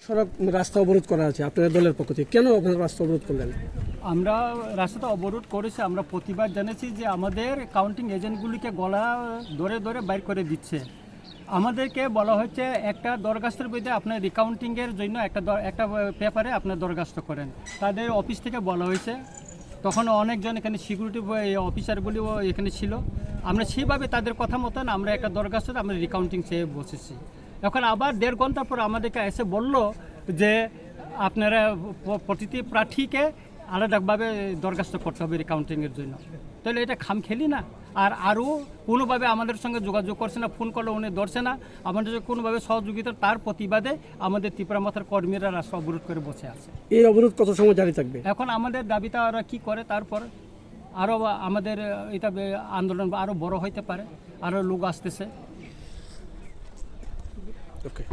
সড়ক রাস্তা অবরোধ করা আছে আপনাদের দলের পক্ষ থেকে, কেন আপনারা রাস্তা অবরোধ করলেন? আমরা রাস্তাটা অবরোধ করেছি, আমরা প্রতিবাদ জানাচ্ছি যে আমাদের কাউন্টিং এজেন্টগুলিকে গলা ধরে ধরে বাইর করে দিচ্ছে। আমাদেরকে বলা হচ্ছে একটা দরখাস্তের বিরুদ্ধে আপনার রিকাউন্টিংয়ের জন্য একটা পেপারে আপনার দরখাস্ত করেন। তাদের অফিস থেকে বলা হয়েছে, তখন অনেকজন এখানে সিকিউরিটি অফিসারগুলিও এখানে ছিল। আমরা সেইভাবে তাদের কথা মতন আমরা একটা দরখাস্ত আমরা রিকাউন্টিং চেয়ে বসেছি। এখন আবার 1.5 ঘন্টা পর আমাদেরকে এসে বলল যে আপনারা প্রতিটি প্রার্থীকে আলাদাভাবে দরখাস্ত করতে হবে রিকাউন্টিংয়ের জন্য। তাহলে এটা খামখেলি না? আর আরও কোনোভাবে আমাদের সঙ্গে যোগাযোগ করছে না, ফোন করলে উনি ধরছে না। আমাদের কোনোভাবে সহযোগিতা, তার প্রতিবাদে আমাদের ত্রিপুরা মাথার কর্মীরা রাস্তা অবরোধ করে বসে আছে। এই অবরোধ কত সময় জারি থাকবে? এখন আমাদের দাবিটা ওরা কী করে, তারপর আরও আমাদের এটা আন্দোলন আরও বড় হইতে পারে, আরও লোক আসতেছে। ওকে।